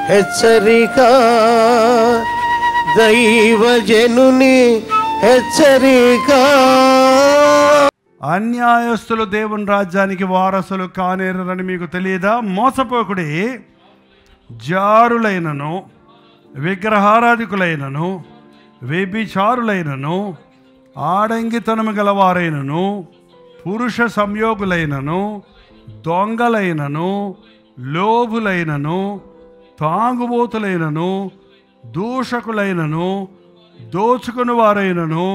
హెచ్చరిక, దైవజనుని హెచ్చరిక. అన్యాయస్తులు దేవుని రాజ్యానికి వారసులు కానేరని మీకు తెలియదా? మోసపోకుడి, జారులైనను, విగ్రహారాధికులైనను, వ్యభిచారులైనను, ఆడంగితనము గలవారైనను, పురుష సంయోగులైనను, దొంగలైనను, లోభులైనను, తాగుబోతులైనను, దూషకులైనను, దోచుకుని వారైనను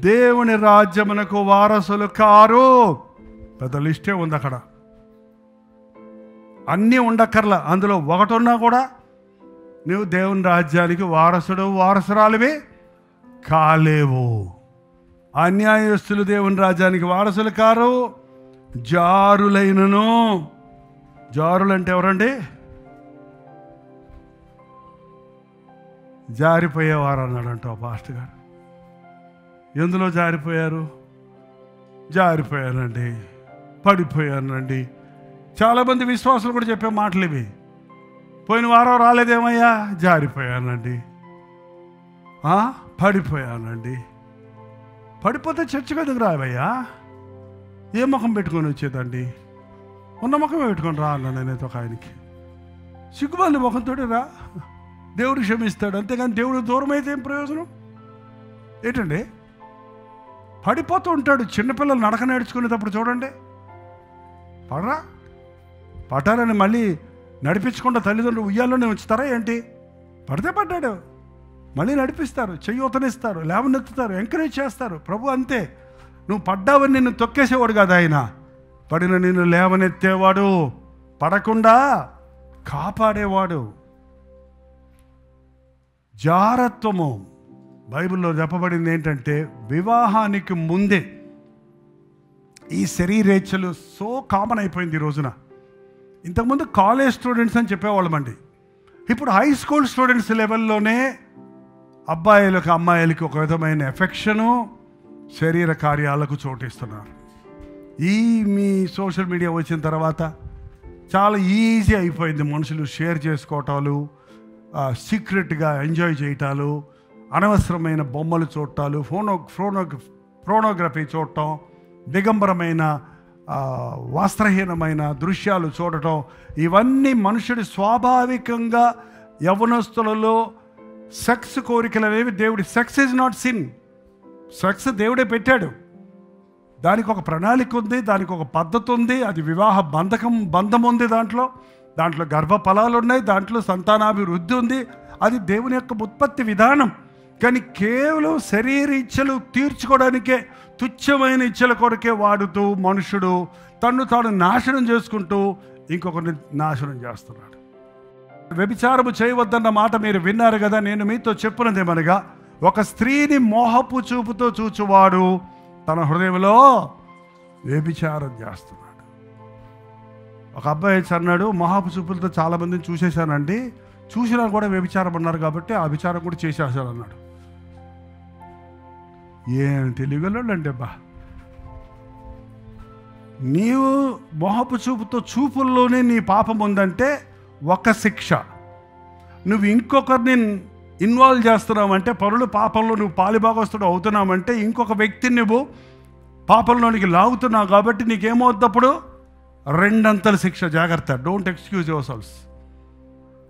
దేవుని రాజ్యమునకు వారసులు కారు. పెద్ద లిస్టే ఉంది అక్కడ. అన్నీ ఉండక్కర్లా, అందులో ఒకటి ఉన్నా కూడా నువ్వు దేవుని రాజ్యానికి వారసుడు వారసురాలివి కాలేవు. అన్యాయస్తులు దేవుని రాజ్యానికి వారసులు కారు. జారులైనను, జారులంటే ఎవరండి? జారిపోయేవారు అన్నాడంట పాస్టర్ గారు. ఎందులో జారిపోయారు? జారిపోయానండి, పడిపోయానండి. చాలామంది విశ్వాసులు కూడా చెప్పే మాటలు ఇవి. పోయిన వారం రాలేదేమయ్యా, జారిపోయానండి, పడిపోయానండి. పడిపోతే చర్చకు ఎందుకు రావయ్యా? ఏ ముఖం పెట్టుకొని వచ్చేదండి? ఉన్న ముఖమే పెట్టుకొని రా అన్నా నేనైతే ఒక ఆయనకి. సిగ్గుమాలి ముఖంతో రా, దేవుడు క్షమిస్తాడు. అంతేగాని దేవుడు దూరం అయితే ఏం ప్రయోజనం ఏంటండి? పడిపోతూ ఉంటాడు. చిన్నపిల్లలు నడక నేర్చుకునేటప్పుడు చూడండి, పట్టాలని మళ్ళీ నడిపించకుండా తల్లిదండ్రులు ఉయ్యాల్లోనే ఉంచుతారా ఏంటి? పడితే పడ్డాడు, మళ్ళీ నడిపిస్తారు, చెయ్యి ఉతనిస్తారు, లేవనెత్తుతారు, ఎంకరేజ్ చేస్తారు. ప్రభు అంతే. నువ్వు పడ్డావని నిన్ను తొక్కేసేవాడు కాదు ఆయన. పడిన నిన్ను లేవనెత్తేవాడు, పడకుండా కాపాడేవాడు. జారత్వము బైబిల్లో చెప్పబడింది ఏంటంటే, వివాహానికి ముందే ఈ శరీరేచ్ఛలు సో కామన్ అయిపోయింది ఈ రోజున. ఇంతకుముందు కాలేజ్ స్టూడెంట్స్ అని చెప్పేవాళ్ళమండి. ఇప్పుడు హై స్కూల్ స్టూడెంట్స్ లెవెల్లోనే అబ్బాయిలకు అమ్మాయిలకి ఒక విధమైన ఎఫెక్షను, శరీర కార్యాలకు చోటిస్తున్నారు. ఈ మీ సోషల్ మీడియా వచ్చిన తర్వాత చాలా ఈజీ అయిపోయింది మనుషులు షేర్ చేసుకోవటాలు, సీక్రెట్గా ఎంజాయ్ చేయటాలు, అనవసరమైన బొమ్మలు చూడటాలు, ఫోనోగ్రఫీ చూడటం, దిగంబరమైన వస్త్రహీనమైన దృశ్యాలు చూడటం, ఇవన్నీ మనుషుడి స్వాభావికంగా యవ్వనస్తులలో సెక్స్ కోరికలు అనేవి దేవుడి. Sex is not sin. Sex దేవుడే పెట్టాడు. దానికి ఒక ప్రణాళిక ఉంది, దానికి ఒక పద్ధతి ఉంది. అది వివాహ బంధం ఉంది. దాంట్లో గర్భఫలాలు ఉన్నాయి, దాంట్లో సంతానాభివృద్ధి ఉంది. అది దేవుని యొక్క ఉత్పత్తి విధానం. కానీ కేవలం శరీర ఇచ్చలు తీర్చుకోవడానికే, తుచ్చమైన ఇచ్చల కొరకే వాడుతూ మనుషుడు తన్ను తాను నాశనం చేసుకుంటూ ఇంకొకరిని నాశనం చేస్తున్నాడు. వ్యభిచారము చేయవద్దన్న మాట మీరు విన్నారు కదా. నేను మీతో చెప్పినదేమనగా, ఒక స్త్రీని మోహపు చూపుతో చూచువాడు తన హృదయంలో వ్యభిచారం చేస్తున్నాడు. ఒక అబ్బాయి అన్నాడు, మోహపు చూపులతో చాలామందిని చూసేశానండి, చూసినా కూడా వ్యభిచారం అన్నారు కాబట్టి ఆ విచారం కూడా చేసేసాడు అన్నాడు. ఏం తెలియగలండి బా. నీవు మోహపు చూపుతో చూపుల్లోనే నీ పాపం ఉందంటే ఒక శిక్ష. నువ్వు ఇంకొకరిని ఇన్వాల్వ్ చేస్తున్నావంటే, పరులు పాపంలో నువ్వు పాలిభాగస్తుడు అవుతున్నావంటే, ఇంకొక వ్యక్తిని నువ్వు పాపంలోనికి లాగుతున్నావు కాబట్టి నీకేమవుద్దప్పుడు రెండంతల శిక్ష. జాగ్రత్త, డోంట్ ఎక్స్క్యూజ్ యువర్ సెల్ఫ్స్.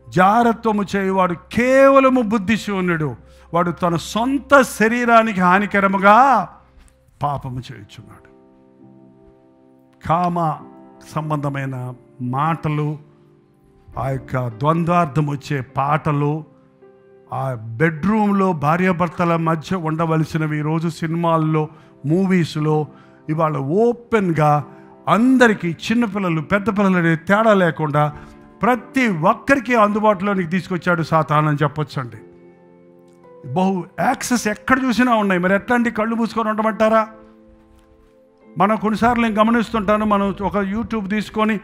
జారత్వము చేయువాడు కేవలము బుద్ధిశూన్యుడు. వాడు తన సొంత శరీరానికి హానికరముగా పాపము చేయుచున్నాడు. కామ సంబంధమైన మాటలు, ఆ యొక్క ద్వంద్వార్థం వచ్చే పాటలు, ఆ బెడ్రూమ్లో భార్యాభర్తల మధ్య ఉండవలసినవి ఈరోజు సినిమాల్లో, మూవీస్లో ఇవాళ ఓపెన్గా అందరికీ, చిన్నపిల్లలు పెద్ద పిల్లలు తేడా లేకుండా ప్రతి ఒక్కరికి అందుబాటులోనికి తీసుకొచ్చాడు సాతానని చెప్పొచ్చండి. బహు యాక్సెస్ ఎక్కడ చూసినా ఉన్నాయి. మరి ఎట్లాంటి కళ్ళు మూసుకొని ఉండమంటారా? మనం కొన్నిసార్లు నేను గమనిస్తుంటాను, మనం ఒక యూట్యూబ్ తీసుకొని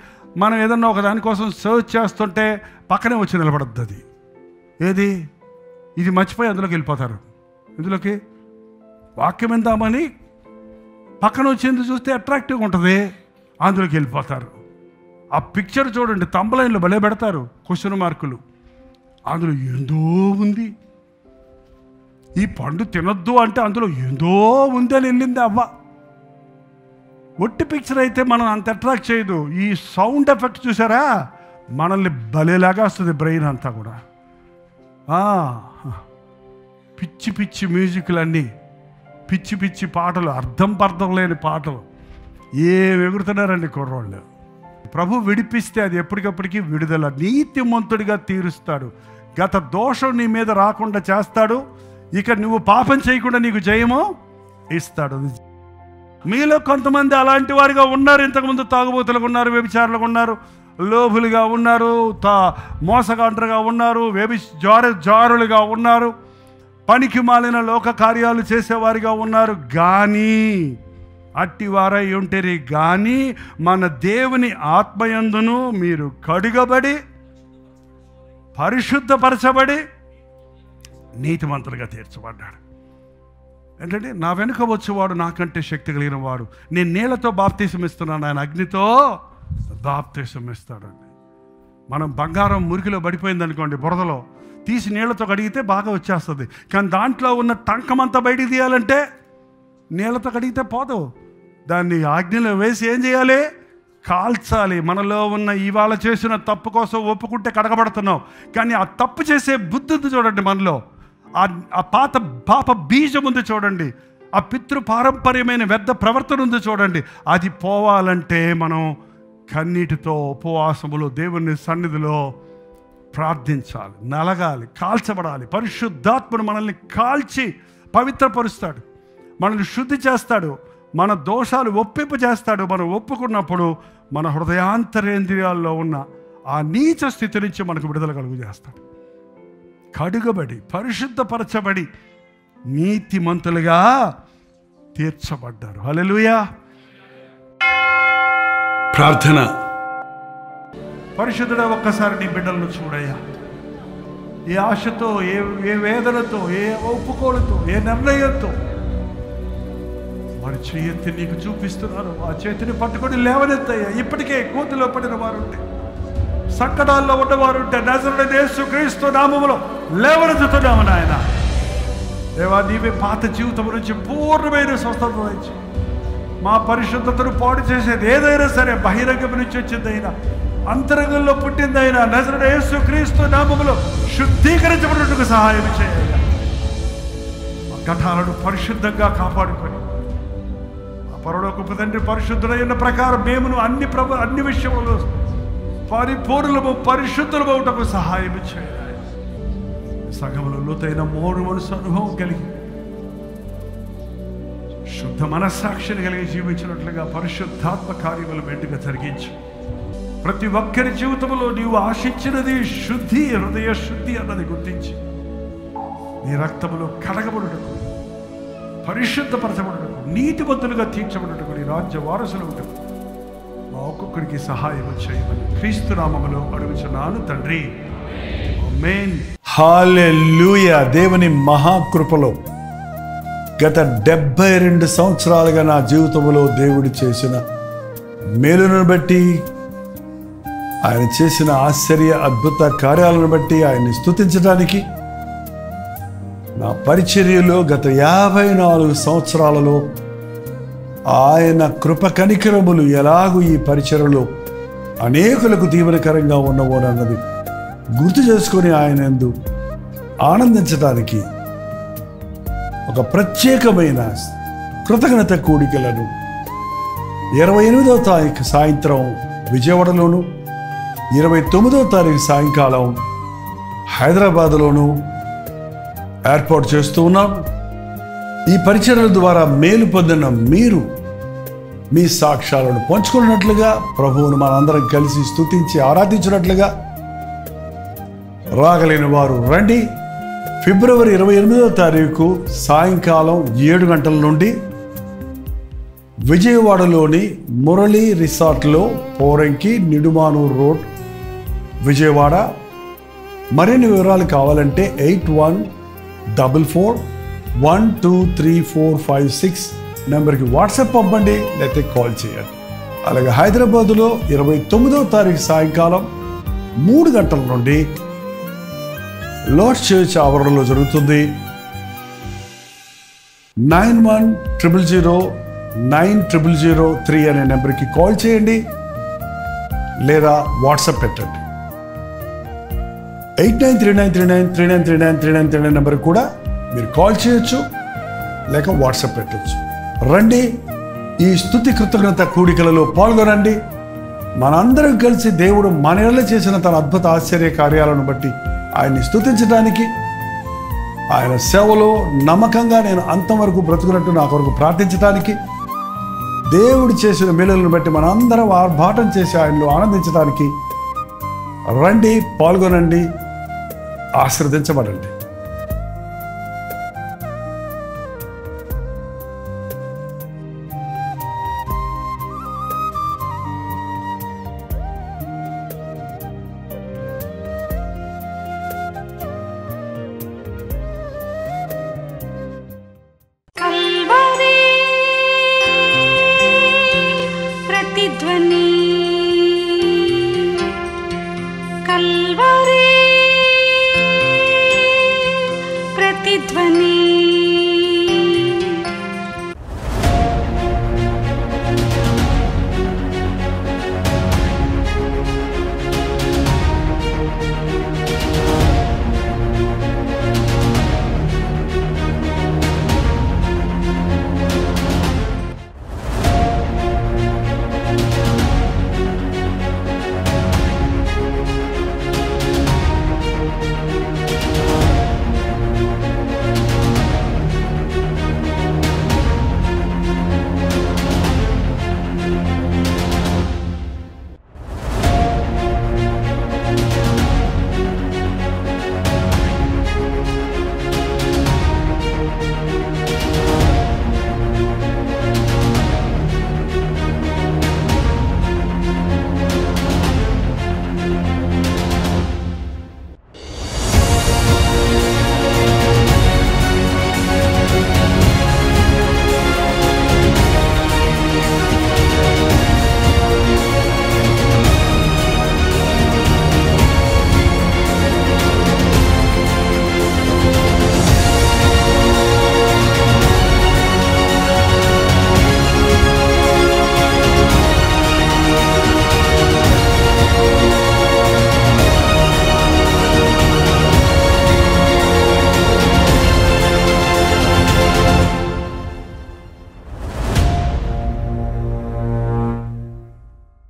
మనం ఏదన్నా ఒక దానికోసం సర్చ్ చేస్తుంటే పక్కనే వచ్చి నిలబడద్దు. అది ఏది, ఇది మర్చిపోయి అందులోకి వెళ్ళిపోతారు. ఇందులోకి వాక్యం ఎందామని పక్కన వచ్చేందు చూస్తే అట్రాక్టివ్గా ఉంటుంది, అందులోకి వెళ్ళిపోతారు. ఆ పిక్చర్ చూడండి, తంబలైన్లో భలే పెడతారు, క్వశ్చన్ మార్కులు. అందులో ఏందో ఉంది. ఈ పండు తినొద్దు అంటే అందులో ఏందో ఉంది అని వెళ్ళింది అవ్వ. ఒట్టి పిక్చర్ అయితే మనం అంత అట్రాక్ట్ చేయదు. ఈ సౌండ్ ఎఫెక్ట్ చూసారా, మనల్ని భలేలాగా వస్తుంది బ్రెయిన్ అంతా కూడా. పిచ్చి పిచ్చి మ్యూజిక్లన్నీ, పిచ్చి పిచ్చి పాటలు, అర్థం లేని పాటలు ఏం ఎగురుతున్నారండి కుర్రోళ్ళు. ప్రభు విడిపిస్తే అది ఎప్పటికప్పటికీ విడుదల. నీతిమంతుడిగా తీరుస్తాడు. గత దోషం నీ మీద రాకుండా చేస్తాడు. ఇక నువ్వు పాపం చేయకుండా నీకు జయము ఇస్తాడు. మీలో కొంతమంది అలాంటి వారిగా ఉన్నారు. ఇంతకుముందు తాగుబోతులుగా ఉన్నారు, వ్యభిచారులుగా ఉన్నారు, లోభులుగా ఉన్నారు, మోసగాంటరుగా ఉన్నారు, జారులుగా ఉన్నారు, పనికి మాలిన లోక కార్యాలు చేసేవారిగా ఉన్నారు. కానీ అట్టివారై ఉంటేరి కానీ మన దేవుని ఆత్మయందును మీరు కడుగబడి పరిశుద్ధపరచబడి నీతిమంతులుగా తీర్చబడ్డాడు. ఏంటంటే నా వెనుక వచ్చేవాడు నాకంటే శక్తి కలిగిన వాడు. నేను నీళ్లతో బాప్తీసం ఇస్తున్నాను, ఆయన అగ్నితో బాప్తీసం ఇస్తాడండి. మనం బంగారం మురికిలో పడిపోయింది అనుకోండి, బురదలో తీసి నీళ్లతో కడిగితే బాగా వచ్చేస్తుంది. కానీ దాంట్లో ఉన్న టంకమంతా బయటికి తీయాలంటే నీళ్లతో కడిగితే పోదు. దాన్ని అగ్నిలో వేసి ఏం చేయాలి? కాల్చాలి. మనలో ఉన్న ఇవాళ చేసిన తప్పు కోసం ఒప్పుకుంటే కడగబడుతున్నాం. కానీ ఆ తప్పు చేసే బుద్ధి ఉంది చూడండి మనలో, ఆ పాప బీజం ఉంది చూడండి, ఆ పితృ పారంపర్యమైన వ్యర్థ ప్రవర్తన ఉంది చూడండి. అది పోవాలంటే మనం కన్నీటితో ఉపవాసములో దేవుని సన్నిధిలో ప్రార్థించాలి, నలగాలి, కాల్చబడాలి. పరిశుద్ధాత్ముడు మనల్ని కాల్చి పవిత్రపరుస్తాడు, మనల్ని శుద్ధి చేస్తాడు, మన దోషాలు ఒప్పింపు చేస్తాడు. మనం ఒప్పుకున్నప్పుడు మన హృదయాంతరేంద్రియాల్లో ఉన్న ఆ నీచ స్థితి నుంచి మనకు విడుదల కలుగు చేస్తాడు. కడుగబడి పరిశుద్ధపరచబడి నీతిమంతులుగా తీర్చబడ్డారు. హల్లెలూయా. ప్రార్థన. పరిశుద్ధుడా, ఒక్కసారి నీ బిడ్డలను చూడయ్యా. ఏ ఆశతో, ఏ వేదనతో, ఏ ఒప్పుకోలతో, ఏ నిర్ణయంతో వారి చేయెత్తి నీకు చూపిస్తున్నారు. ఆ చేతిని పట్టుకొని లేవనెత్తయ్యా. ఇప్పటికే కోతిలో పడిన వారుంటే, సంకటాల్లో ఉన్నవారుంటే నజరేయుడైన యేసుక్రీస్తు నామములో లేవనెత్తుతున్నాము నాయన. దేవా, నీవే పాత జీవితం నుంచి పూర్ణమైన స్వస్థత నుంచి మా పరిశుద్ధతను పాడు చేసేది ఏదైనా సరే బహిరంగం నుంచి వచ్చిందైనా, అంతరంగంలో పుట్టిందైనా నజరేయుడైన యేసుక్రీస్తు నామములో శుద్ధీకరించబడుటకు సహాయం చేయాలి. మా ఘటాలను పరిశుద్ధంగా కాపాడుకొని పరలోకపు తండ్రి పరిశుద్ధులైన ప్రకారం మేమును అన్ని విషయంలో పరిపూర్ణము పరిశుద్ధులమవుటకు సహాయం చేయాలి. సంఘములో లోతైన మోడు మనసు అనుభవం కలిగి శుద్ధ మనస్సాక్షిని కలిగి జీవించినట్లుగా పరిశుద్ధాత్మ కార్యములు మెండుగా జరిగించు. ప్రతి ఒక్కరి జీవితంలో నీవు ఆశించినది శుద్ధి, హృదయ శుద్ధి అన్నది గుర్తించి నీ రక్తములో కడగబడుటకు, పరిశుద్ధపరచబడుటకు, నీతిమంతులుగా తీర్చబడుటకు, నీ రాజ్య వారసులు ఉండకు మా ఒక్కొక్కరికి సహాయం చేయమని క్రీస్తు నామములో అడుగుచున్నాను తండ్రి. ఆమేన్. హల్లెలూయా. దేవుని మహాకృపలో గత 72 సంవత్సరాలుగా నా జీవితంలో దేవుడు చేసిన మేలును బట్టి, ఆయన చేసిన ఆశ్చర్య అద్భుత కార్యాలను బట్టి ఆయన్ని స్తుతించడానికి, నా పరిచర్యలో గత 54 సంవత్సరాలలో ఆయన కృప కనికరములు ఎలాగూ ఈ పరిచర్యలో అనేకులకు దీవెనకరంగా ఉన్నవోనన్నది గుర్తు చేసుకొని ఆయన యందు ఆనందించడానికి ఒక ప్రత్యేకమైన కృతజ్ఞత కూడికలను 28వ తారీఖు సాయంత్రం విజయవాడలోను, 29వ తారీఖు సాయంకాలం హైదరాబాద్లోను ఏర్పాటు చేస్తూ ఉన్నాం. ఈ పరిచర్యల ద్వారా మేలు పొందిన మీరు మీ సాక్ష్యాలను పంచుకున్నట్లుగా, ప్రభువును మనందరం కలిసి స్తుతించి ఆరాధించినట్లుగా రాగలేని వారు రండి. ఫిబ్రవరి 28వ తారీఖు సాయంకాలం 7 గంటల నుండి విజయవాడలోని మురళీ రిసార్ట్లో, పోరంకి, నిడుమానూర్ రోడ్, విజయవాడ. మరిన్ని వివరాలు కావాలంటే 8144123456 నెంబర్కి వాట్సాప్ పంపండి, లేకపోతే కాల్ చేయండి. అలాగే హైదరాబాదులో 29వ తారీఖు సాయంకాలం 3 గంటల నుండి లార్డ్స్ చర్చ్ ఆవరణలో జరుగుతుంది. 9100090003 అనే నెంబర్కి కాల్ చేయండి లేదా వాట్సాప్ పెట్టండి. 893939393939 నెంబర్కి కూడా మీరు కాల్ చేయొచ్చు లేక వాట్సాప్ పెట్టచ్చు. రండి, ఈ స్తుతి కృతజ్ఞత కూడికలలో పాల్గొనండి. మనందరం కలిసి దేవుడు మన ఎడల చేసిన తన అద్భుత ఆశ్చర్య కార్యాలను బట్టి ఆయన్ని స్తుతించడానికి, ఆయన సేవలో నమ్మకంగా నేను అంతం వరకు బ్రతుకున్నట్టు నా కొరకు ప్రార్థించడానికి, దేవుడు చేసిన మేలులను బట్టి మనందరం ఆర్భాటం చేసి ఆయనలో ఆనందించడానికి రండి, పాల్గొనండి, ఆశీర్వదించబడండి.